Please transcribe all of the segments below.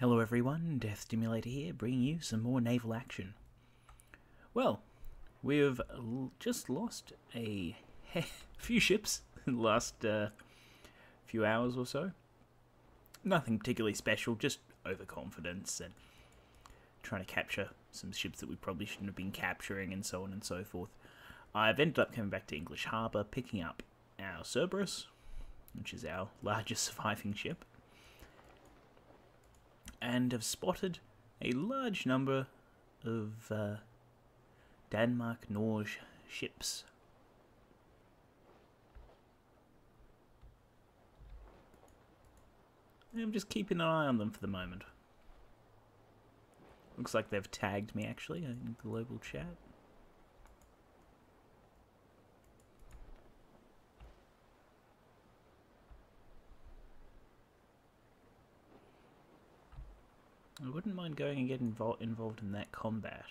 Hello everyone, Death Stimulator here, bringing you some more naval action. Well, we've just lost a few ships in the last few hours or so. Nothing particularly special, just overconfidence and trying to capture some ships that we probably shouldn't have been capturing and so on and so forth. I've ended up coming back to English Harbour, picking up our Cerberus, which is our largest surviving ship, and have spotted a large number of Denmark-Norge ships. I'm just keeping an eye on them for the moment. Looks like they've tagged me actually in global chat. I wouldn't mind going and getting involved in that combat.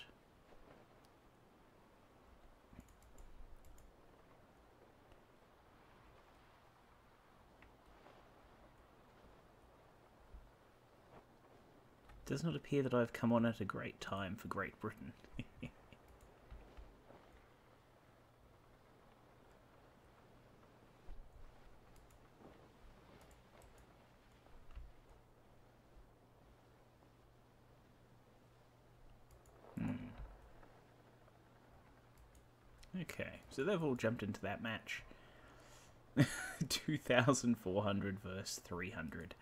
It does not appear that I've come on at a great time for Great Britain. Okay, so they've all jumped into that match. 2,400 versus 300.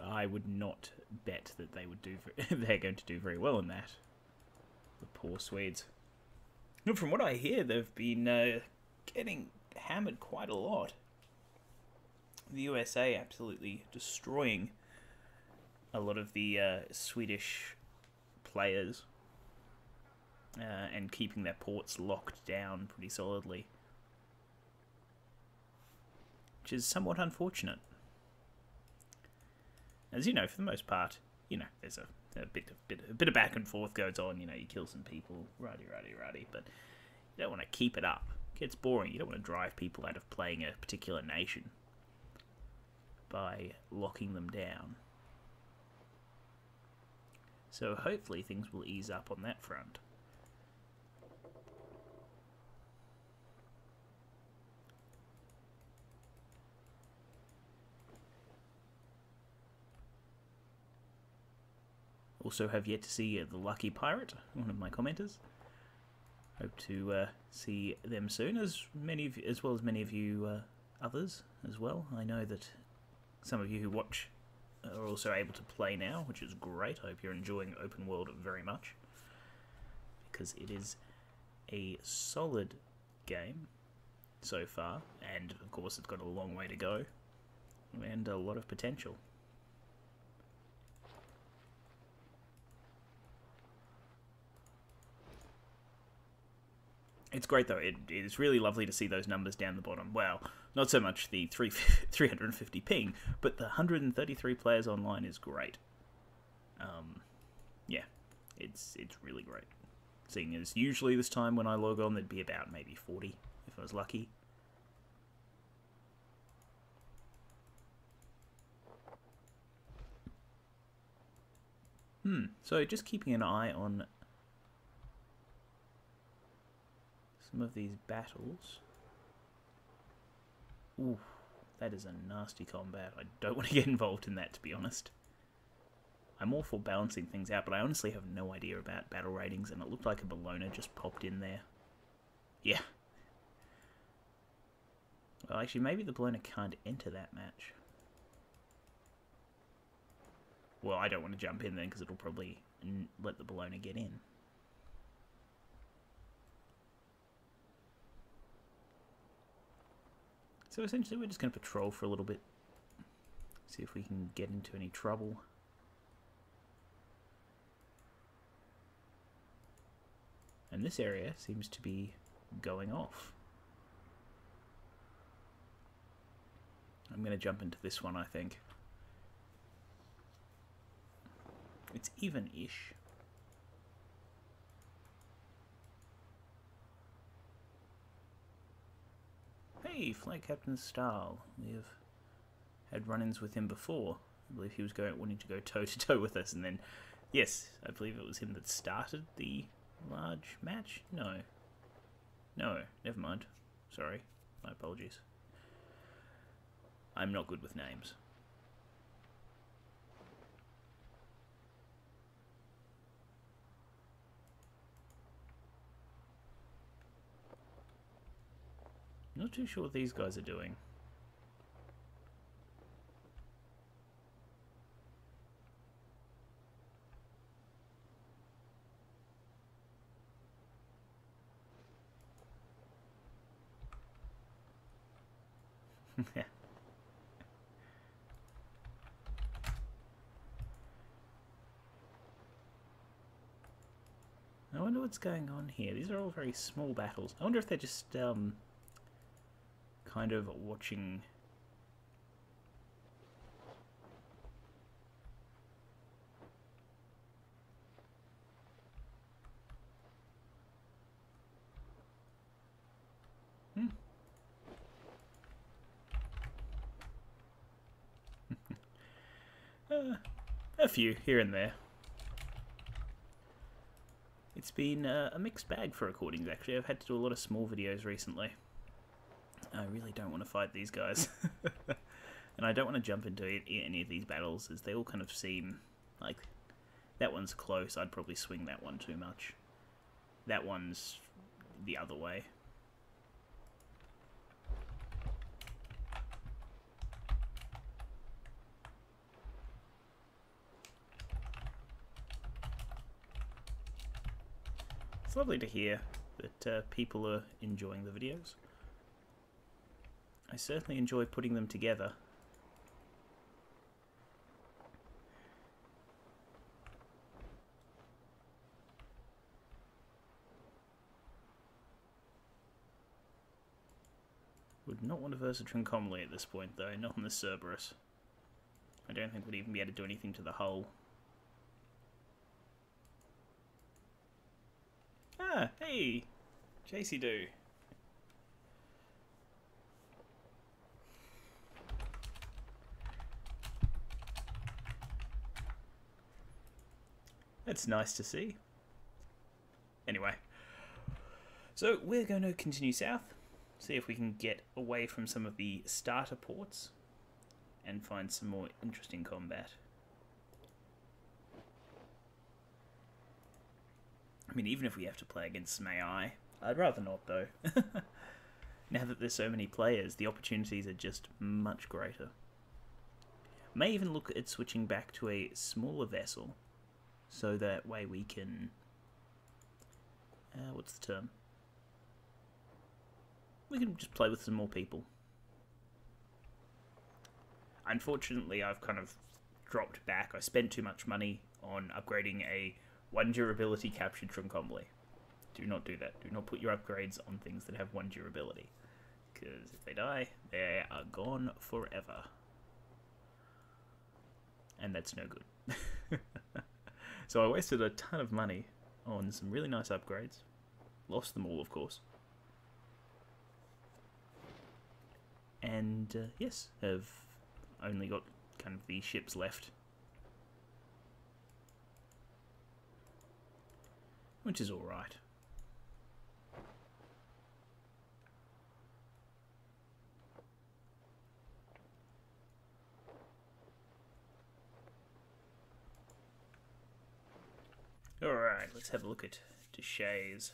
I would not bet that they would do. They're going to do very well in that. The poor Swedes. And from what I hear, they've been getting hammered quite a lot. The USA absolutely destroying a lot of the Swedish players. And keeping their ports locked down pretty solidly, which is somewhat unfortunate. As you know, for the most part, there's a bit of back and forth goes on. You kill some people, righty, but you don't want to keep it up. It gets boring. You don't want to drive people out of playing a particular nation by locking them down. So hopefully things will ease up on that front. Also have yet to see the Lucky Pirate, one of my commenters. Hope to see them soon, as well as many of you others as well. I know that some of you who watch are also able to play now, which is great. I hope you're enjoying Open World very much, because it is a solid game so far, and of course it's got a long way to go, and a lot of potential. It's great though, it is really lovely to see those numbers down the bottom. Well, not so much the 350 ping, but the 133 players online is great. Yeah, it's really great. Seeing as usually this time when I log on there'd be about maybe 40, if I was lucky. So just keeping an eye on some of these battles. Ooh, that is a nasty combat. I don't want to get involved in that, to be honest. I'm all for balancing things out, but I honestly have no idea about battle ratings, and it looked like a Bologna just popped in there. Yeah. Well, actually, maybe the Bologna can't enter that match. Well, I don't want to jump in then, because it'll probably let the Bologna get in. So essentially we're just going to patrol for a little bit, see if we can get into any trouble. And this area seems to be going off. I'm going to jump into this one, I think. It's even-ish. Hey, Flight Captain Stahl. We have had run-ins with him before. I believe he was wanting to go toe to toe with us, and then, yes, I believe it was him that started the large match. No, never mind. Sorry, my apologies. I'm not good with names. Not too sure what these guys are doing. I wonder what's going on here. These are all very small battles. I wonder if they're just kind of watching. A few here and there. It's been a mixed bag for recordings, actually. I've had to do a lot of small videos recently. I really don't want to fight these guys. And I don't want to jump into any of these battles, as they all kind of seem like... That one's close, I'd probably swing that one too much. That one's the other way. It's lovely to hear that people are enjoying the videos. I certainly enjoy putting them together. Would not want to verse a Trincomalee at this point, though, not on the Cerberus. I don't think we'd even be able to do anything to the hull. Ah, hey! Chasey do. That's nice to see. Anyway. So, we're going to continue south. See if we can get away from some of the starter ports. And find some more interesting combat. I mean, even if we have to play against some AI, I'd rather not, though. Now that there's so many players, the opportunities are just much greater. May even look at switching back to a smaller vessel, so that way we can... what's the term? We can just play with some more people. Unfortunately, I've kind of dropped back. I spent too much money on upgrading a 1 durability captured Trincomalee. Do not do that. Do not put your upgrades on things that have 1 durability. Because if they die, they are gone forever. And that's no good. So I wasted a ton of money on some really nice upgrades. Lost them all, of course. And, yes, have only got kind of the ships left. Which is alright. Alright, let's have a look at Deshays.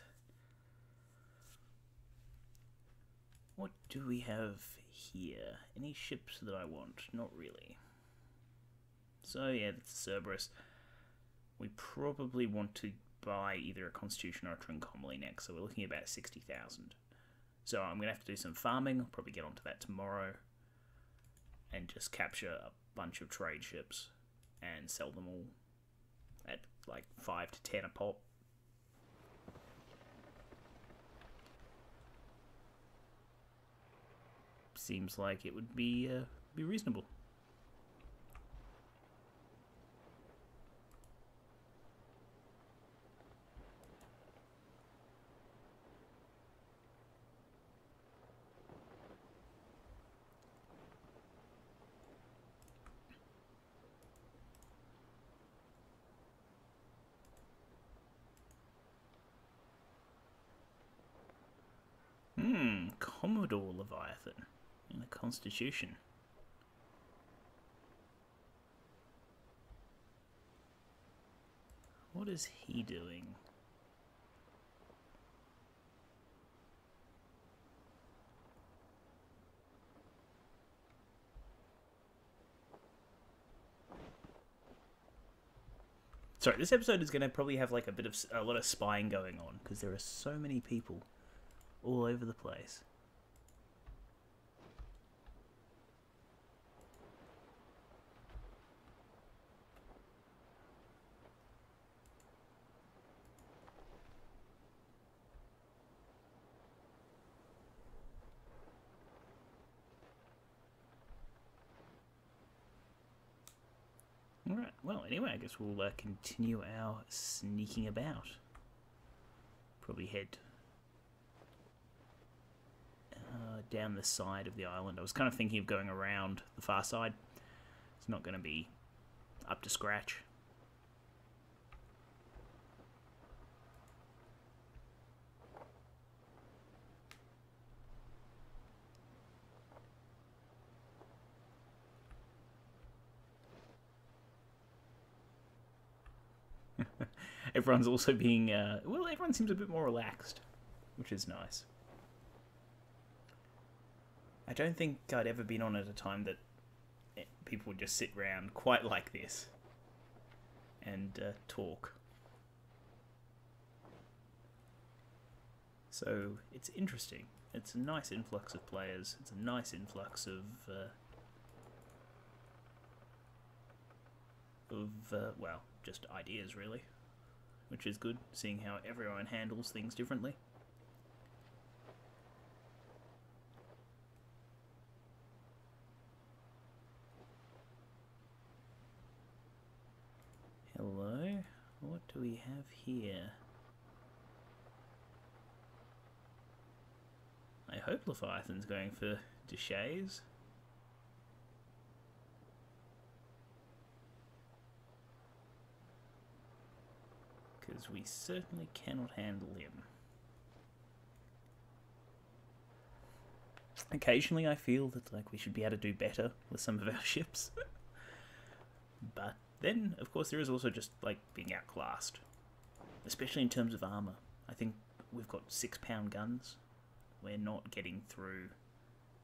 What do we have here? Any ships that I want? Not really. So yeah, that's a Cerberus. We probably want to buy either a Constitution or a Trincomalee next, so we're looking at about 60,000. So I'm going to have to do some farming. I'll probably get onto that tomorrow. And just capture a bunch of trade ships and sell them all at like 5 to 10 a pop. Seems like it would be reasonable. Commodore Leviathan in the Constitution. What is he doing? Sorry, this episode is going to probably have like a lot of spying going on because there are so many people all over the place. Alright, well, anyway, I guess we'll continue our sneaking about. Probably head down the side of the island. I was kind of thinking of going around the far side. It's not going to be up to scratch. Everyone's also being, well, everyone seems a bit more relaxed, which is nice. I don't think I'd ever been on at a time that people would just sit around quite like this and talk. So it's interesting. It's a nice influx of players. It's a nice influx of well, just ideas really, which is good, seeing how everyone handles things differently. Hello, what do we have here? I hope Leviathan's going for Deshays. Because we certainly cannot handle him. Occasionally I feel that like we should be able to do better with some of our ships. But then, of course, there is also just like being outclassed. Especially in terms of armour. I think we've got 6-pound guns. We're not getting through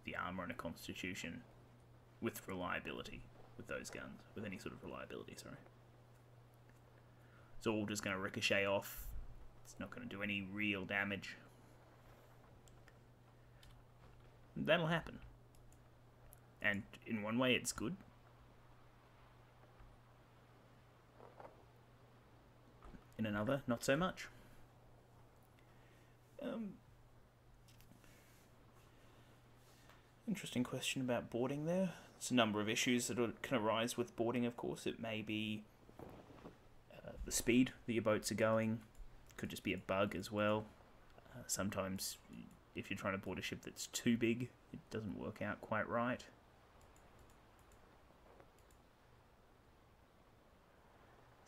the armour in a Constitution with reliability with those guns. With any sort of reliability, sorry. It's all just going to ricochet off. It's not going to do any real damage. That'll happen. And in one way it's good. In another, not so much. Interesting question about boarding there. There's a number of issues that can arise with boarding, of course. It may be the speed that your boats are going. Could just be a bug as well. Sometimes if you're trying to board a ship that's too big, it doesn't work out quite right.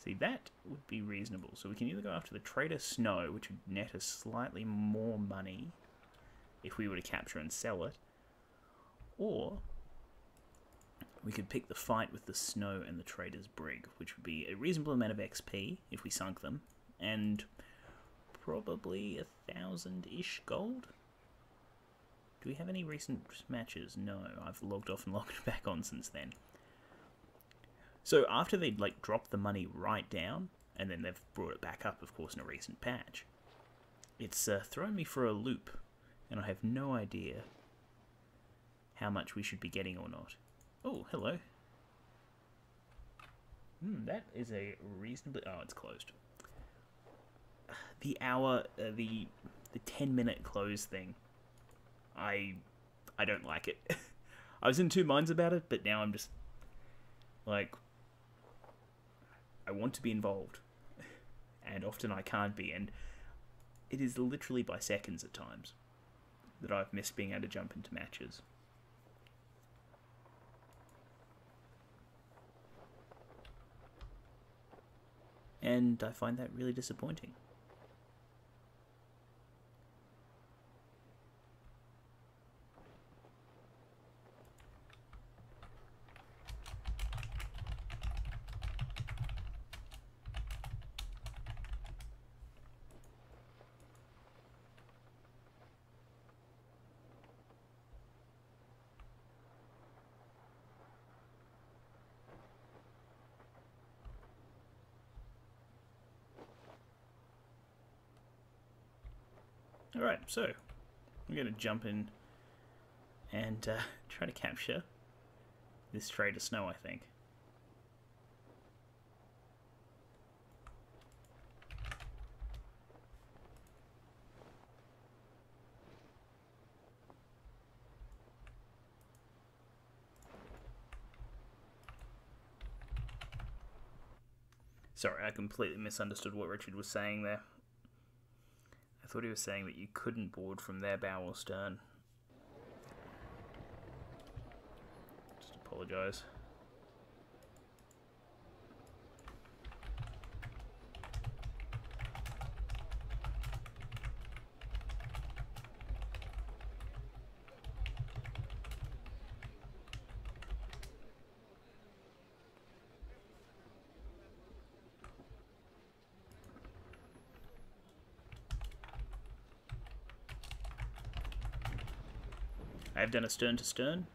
See, that would be reasonable. So we can either go after the Trader Snow, which would net us slightly more money if we were to capture and sell it, or we could pick the fight with the Snow and the Trader's Brig, which would be a reasonable amount of XP if we sunk them, and probably 1,000-ish gold. Do we have any recent matches? No, I've logged off and logged back on since then. So after they'd like dropped the money right down, and then they've brought it back up, of course, in a recent patch, it's thrown me for a loop, and I have no idea how much we should be getting or not. Oh, hello. That is a reasonably... Oh, it's closed. The hour, the 10-minute close thing, I don't like it. I was in two minds about it, but now I'm just like, I want to be involved, and often I can't be, and it is literally by seconds at times that I've missed being able to jump into matches. And I find that really disappointing. Alright, so I'm going to jump in and try to capture this tray of snow, I think. Sorry, I completely misunderstood what Richard was saying there. I thought he was saying that you couldn't board from their bow or stern. Just apologise. I have done a stern to stern,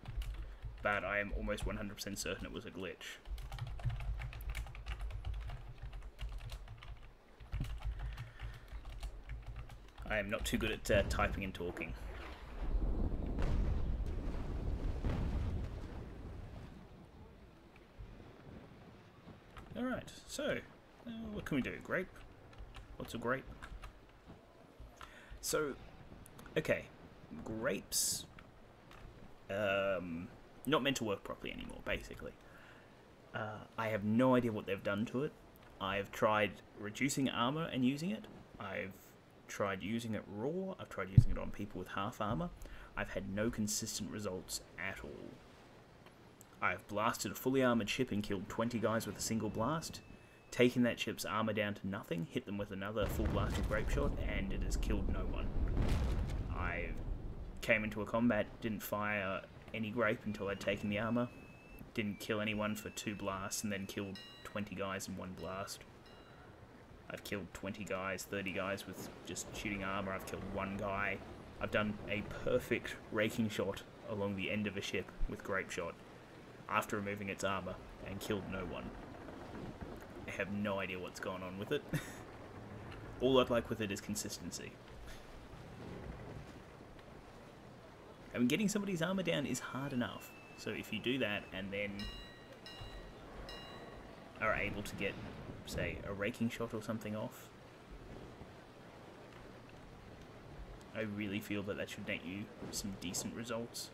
but I am almost 100% certain it was a glitch. I am not too good at typing and talking. Alright, so, what can we do? Grape? Lots of grape. So, okay, grapes... not meant to work properly anymore, basically. I have no idea what they've done to it. I've tried reducing armor and using it. I've tried using it raw. I've tried using it on people with half armor. I've had no consistent results at all. I've blasted a fully armored ship and killed 20 guys with a single blast, taken that ship's armor down to nothing, hit them with another full blast of grape shot, and it has killed no one. I came into a combat, didn't fire any grape until I'd taken the armor, didn't kill anyone for 2 blasts, and then killed 20 guys in 1 blast. I've killed 20 guys, 30 guys with just shooting armor. I've killed 1 guy. I've done a perfect raking shot along the end of a ship with grape shot after removing its armor and killed no one. I have no idea what's going on with it. All I'd like with it is consistency. I mean, getting somebody's armor down is hard enough. So if you do that and then are able to get, say, a raking shot or something off, I really feel that that should net you some decent results.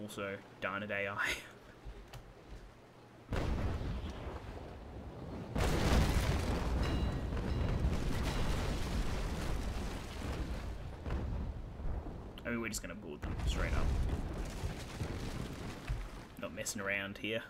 Also, darn it, AI. I mean, we're just going to board them straight up. Not messing around here.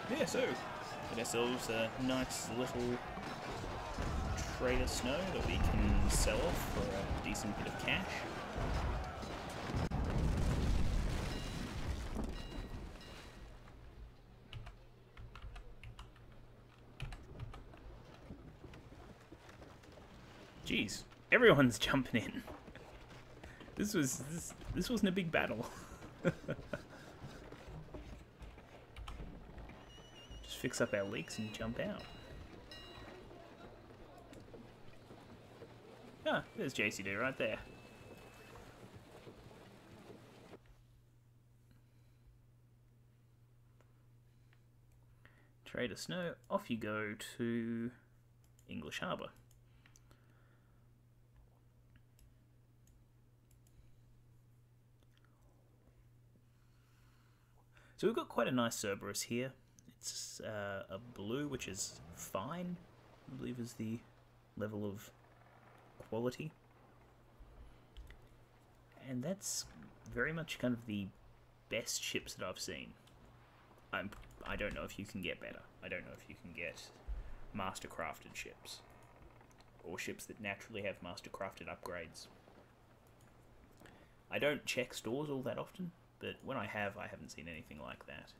Yeah, so, get ourselves a nice little trade of snow that we can sell off for a decent bit of cash. Jeez, everyone's jumping in. This wasn't a big battle. Just fix up our leaks and jump out. Ah, there's JCD right there. Trade of snow, off you go to English Harbour. So we've got quite a nice Cerberus here. It's a blue, which is fine, I believe is the level of quality. And that's very much kind of the best ships that I've seen. I don't know if you can get better. I don't know if you can get master-crafted ships. Or ships that naturally have master-crafted upgrades. I don't check stores all that often, but when I haven't seen anything like that.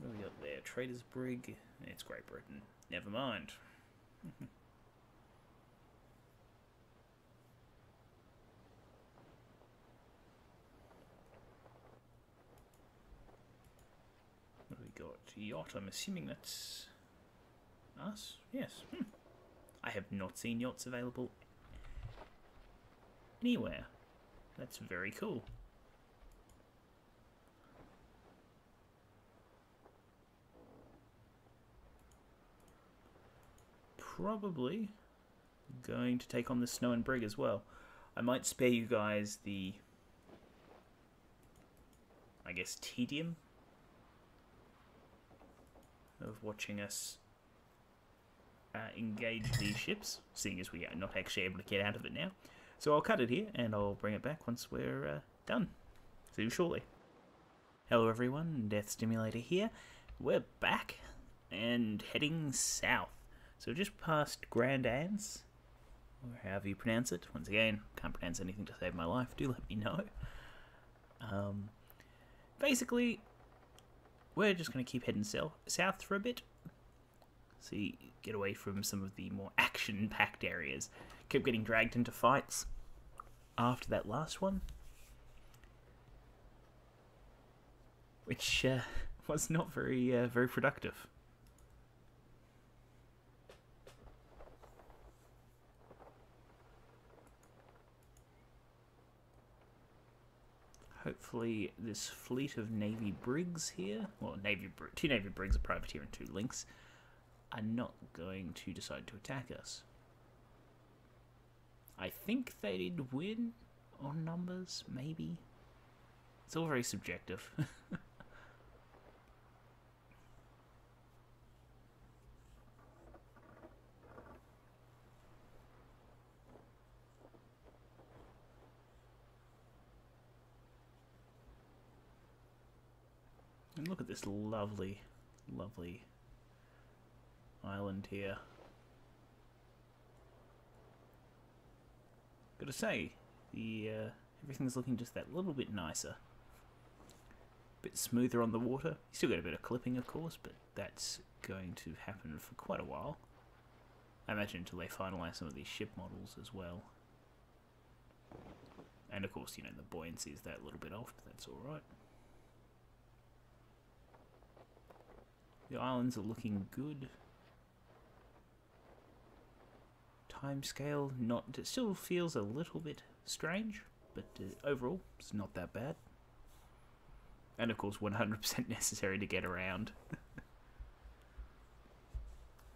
What have we got there? Trader's Brig. It's Great Britain. Never mind. What have we got? Yacht. I'm assuming that's us? Yes. I have not seen yachts available anywhere. That's very cool. Probably going to take on the Snow and Brig as well. I might spare you guys the, I guess, tedium of watching us engage these ships, seeing as we are not actually able to get out of it now. So I'll cut it here and I'll bring it back once we're done. See you shortly. Hello everyone, Death Stimulator here. We're back and heading south. So just past Grand Anse, or however you pronounce it. Once again, can't pronounce anything to save my life. Do let me know. Basically, we're just going to keep heading south for a bit. See, get away from some of the more action-packed areas. Kept getting dragged into fights after that last one, which was not very productive. Hopefully this fleet of Navy brigs here, well, two Navy brigs, a privateer and 2 links, are not going to decide to attack us. I think they did win on numbers, maybe. It's all very subjective. And look at this lovely, lovely island here. Gotta say, the everything's looking just that little bit nicer. Bit smoother on the water. You still get a bit of clipping, of course, but that's going to happen for quite a while. I imagine until they finalise some of these ship models as well. And of course, you know, the buoyancy is that little bit off, but that's alright. The islands are looking good. Timescale, not, it still feels a little bit strange, but overall, it's not that bad. And of course, 100% necessary to get around.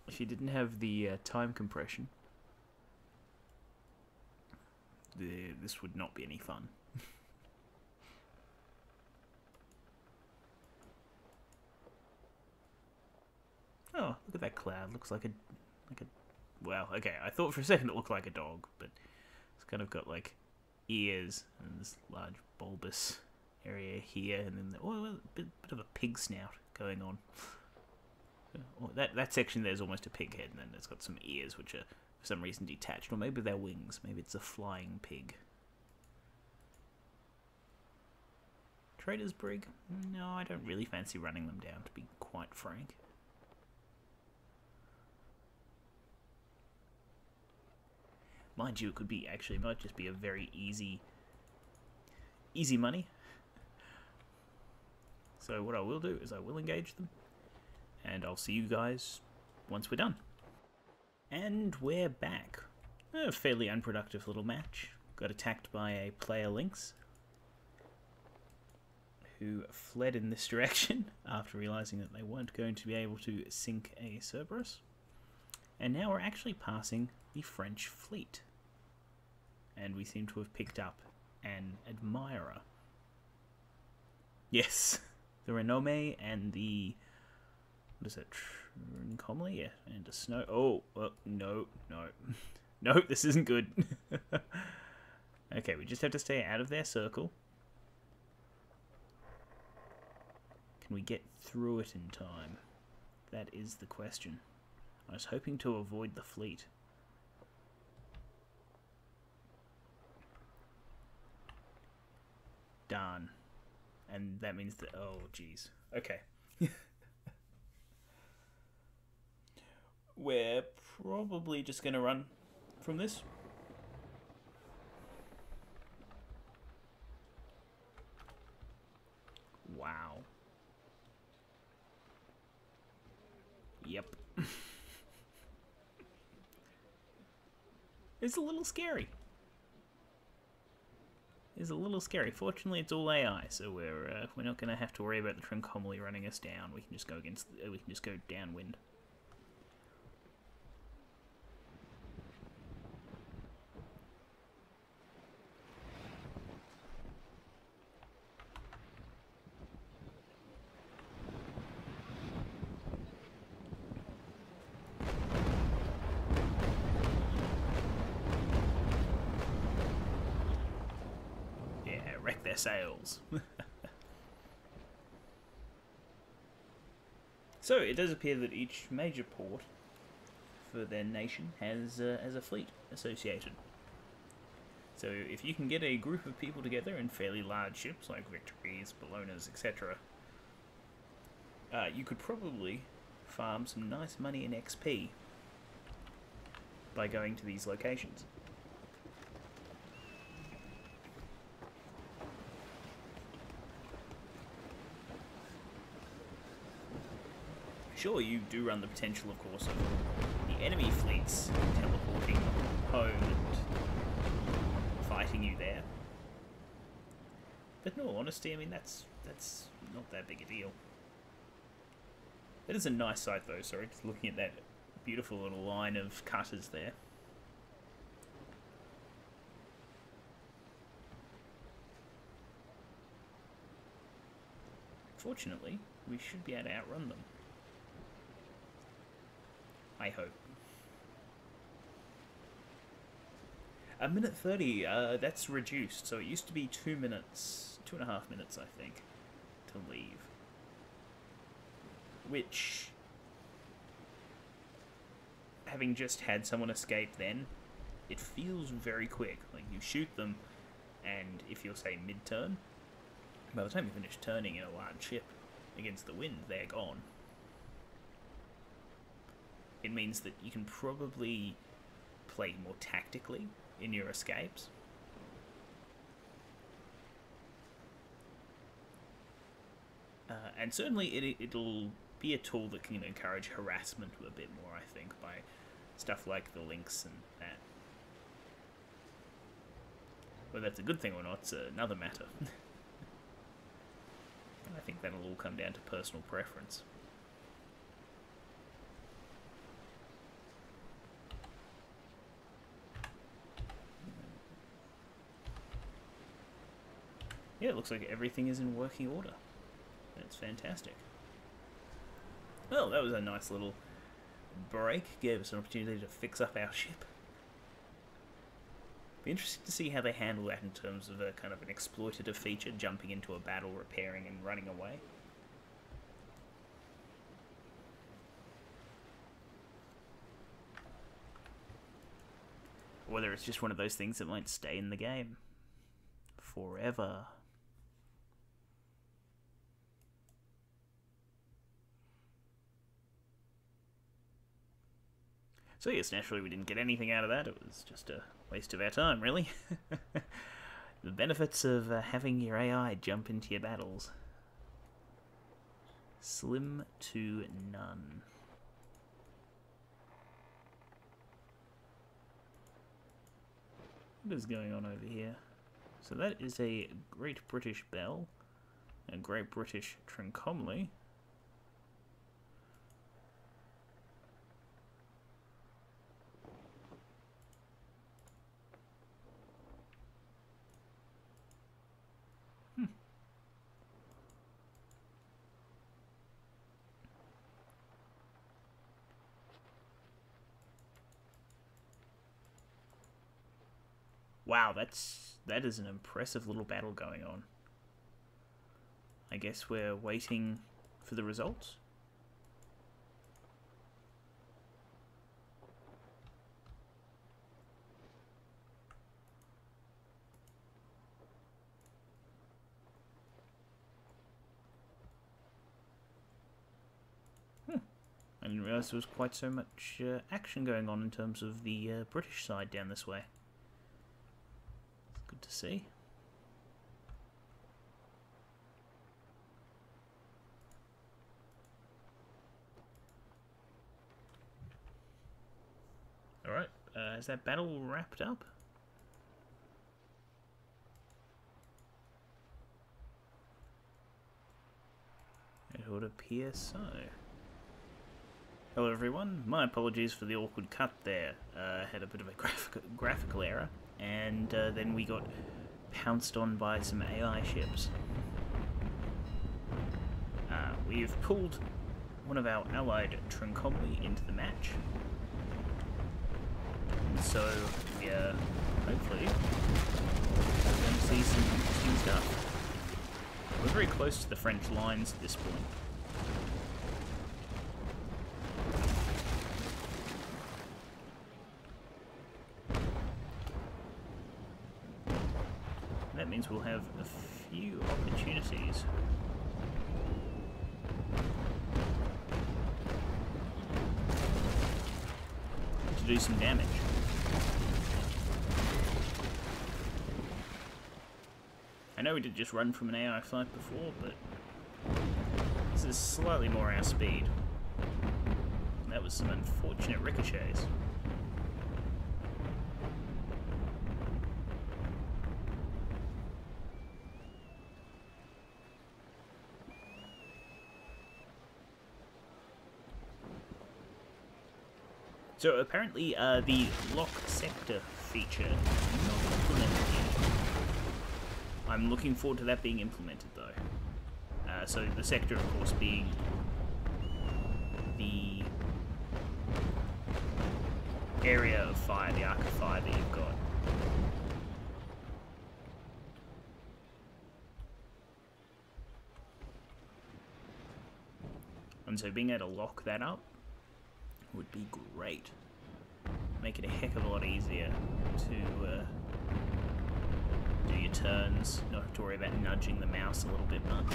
If you didn't have the time compression, this would not be any fun. Oh, look at that cloud. Looks like a well, okay, I thought for a second it looked like a dog, but it's kind of got like ears and this large bulbous area here, and then a bit of a pig snout going on. Oh, that section there's almost a pig head, and then it's got some ears which are for some reason detached, or maybe they're wings. Maybe it's a flying pig. Trader's Brig? No, I don't really fancy running them down, to be quite frank. Mind you, it could be actually, it might just be a very easy money. So what I will do is I will engage them, and I'll see you guys once we're done. And we're back. A fairly unproductive little match. Got attacked by a player Lynx, who fled in this direction after realising that they weren't going to be able to sink a Cerberus. And now we're actually passing the French fleet. And we seem to have picked up an admirer. Yes, the Renome and the... what is it? Comley? Yeah, and a Snow... oh, no. No, this isn't good. Okay, we just have to stay out of their circle. Can we get through it in time? That is the question. I was hoping to avoid the fleet. Darn. And that means that... oh, jeez. Okay. we're probably just going to run from this. Wow. Yep. It's a little scary. It's a little scary. Fortunately, it's all AI, so we're not going to have to worry about the Trincomalee running us down. We can just go we can just go downwind. Wreck their sails. So it does appear that each major port for their nation has a fleet associated. So if you can get a group of people together in fairly large ships like Victories, Bolognas, etc., you could probably farm some nice money in XP by going to these locations. Sure, you do run the potential, of course, of the enemy fleets teleporting home and fighting you there. But in all honesty, I mean, that's not that big a deal. That is a nice sight, though, sorry, just looking at that beautiful little line of cutters there. Fortunately, we should be able to outrun them. I hope. A minute 30, that's reduced, so it used to be 2 minutes, 2.5 minutes, I think, to leave. Which, having just had someone escape then, it feels very quick. Like, you shoot them, and if you're, say, mid-turn, by the time you finish turning in a large ship against the wind, they're gone. It means that you can probably play more tactically in your escapes. And certainly it'll be a tool that can encourage harassment a bit more, I think, by stuff like the links and that. Whether that's a good thing or not, it's another matter. I think that'll all come down to personal preference. Yeah, it looks like everything is in working order. That's fantastic. Well, that was a nice little break. Gave us an opportunity to fix up our ship. Be interested to see how they handle that in terms of a kind of an exploitative feature, jumping into a battle, repairing and running away. Whether it's just one of those things that might stay in the game forever. So yes, naturally we didn't get anything out of that. It was just a waste of our time, really. The benefits of having your AI jump into your battles. Slim to none. What is going on over here? So that is a Great British Bell, a Great British Trincomalee. Wow, that is an impressive little battle going on. I guess we're waiting for the results. And didn't realise there was quite so much action going on in terms of the British side down this way. It's good to see. Alright, has that battle wrapped up? It would appear so. Hello everyone, my apologies for the awkward cut there. Had a bit of a graphical error, and then we got pounced on by some AI ships. We've pulled one of our allied Trincomalee into the match. So, yeah, hopefully, we're going to see some interesting stuff. We're very close to the French lines at this point. And that means we'll have a few opportunities. To do some damage. I know we did just run from an AI fight before, but this is slightly more our speed. That was some unfortunate ricochets. So apparently the lock sector feature is not implemented yet. I'm looking forward to that being implemented though. So the sector of course being the area of fire, the arc of fire that you've got. And so being able to lock that up would be great. Make it a heck of a lot easier to do your turns, not have to worry about nudging the mouse a little bit much.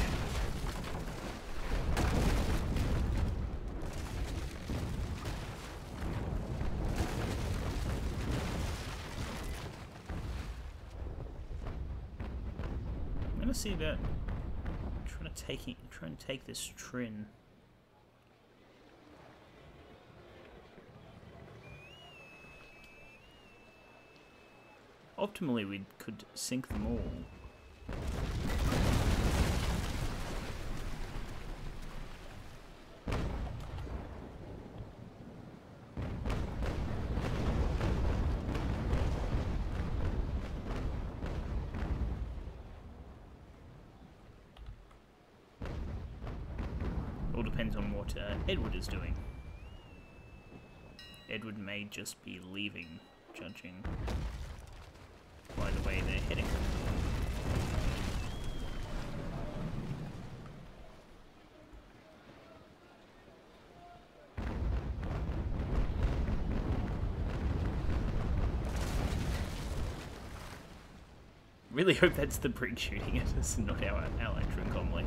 I'm gonna see about trying to take this Trin. Optimally, we could sink them all. All depends on what Edward is doing. Edward may just be leaving, judging by the way they're heading. Really hope that's the Brig shooting at us and not our Trincomalee.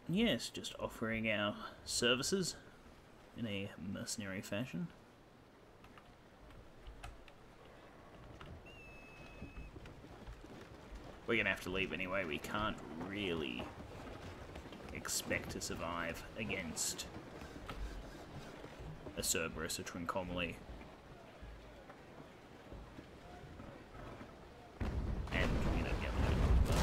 Yes, just offering our services in a mercenary fashion. We're gonna have to leave anyway. We can't really expect to survive against a Cerberus or Trincomalee. And, you know, the other two.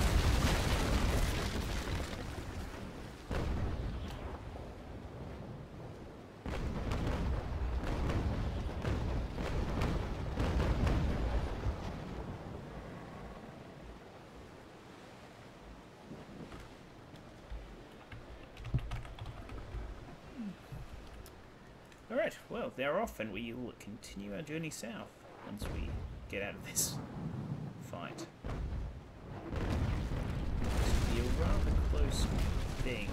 Alright, well, they're off, and we will continue our journey south once we get out of this fight. It'll be a rather close thing.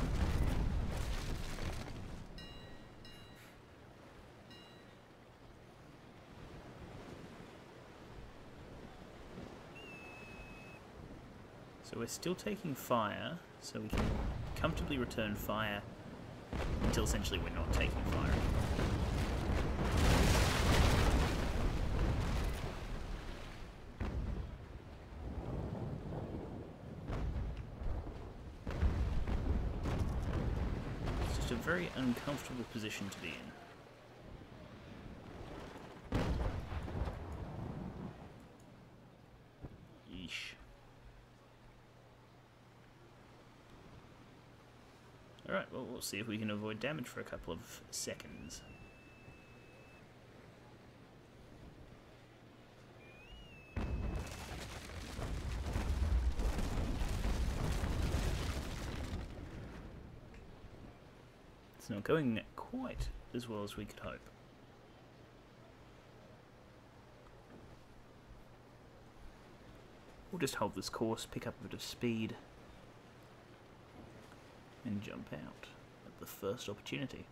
So we're still taking fire, so we can comfortably return fire until essentially we're not taking fire. It's just a very uncomfortable position to be in. Yeesh. Alright, well, we'll see if we can avoid damage for a couple of seconds. It's not going quite as well as we could hope. We'll just hold this course, pick up a bit of speed, and jump out at the first opportunity.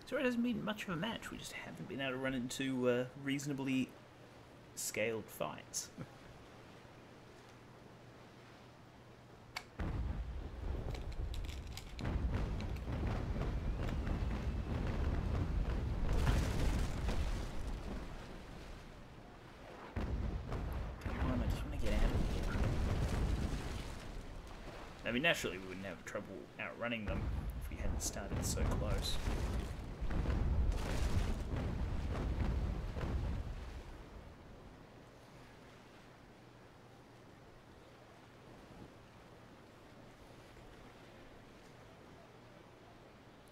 So it hasn't been much of a match, we just haven't been able to run into reasonably scaled fights. I mean, naturally we wouldn't have trouble outrunning them if we hadn't started so close.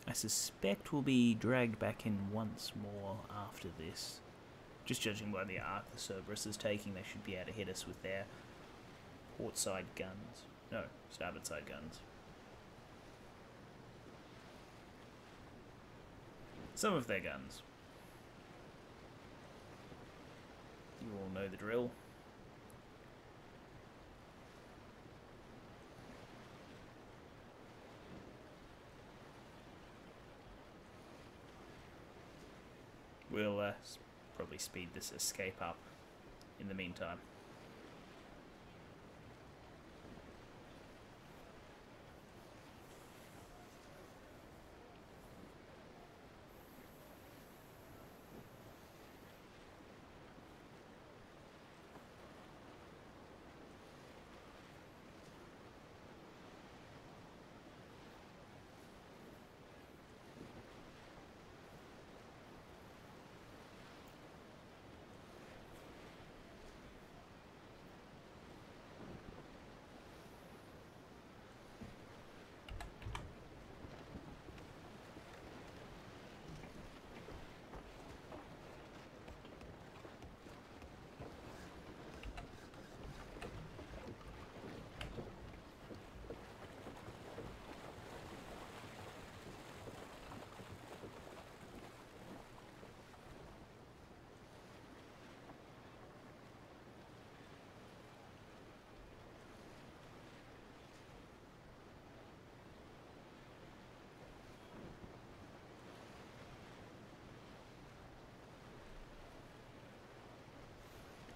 I suspect we'll be dragged back in once more after this. Just judging by the arc the Cerberus is taking, they should be able to hit us with their port side guns. No, starboard side guns. Some of their guns. You all know the drill. We'll probably speed this escape up in the meantime.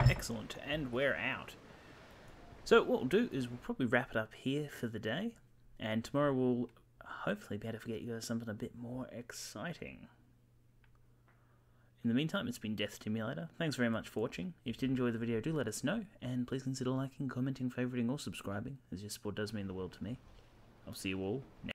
Excellent, and we're out. So what we'll do is we'll probably wrap it up here for the day, and tomorrow we'll hopefully be able to get you guys something a bit more exciting. In the meantime, it's been Death Stimulator. Thanks very much for watching. If you did enjoy the video, do let us know, and please consider liking, commenting, favouriting, or subscribing, as your support does mean the world to me. I'll see you all next time.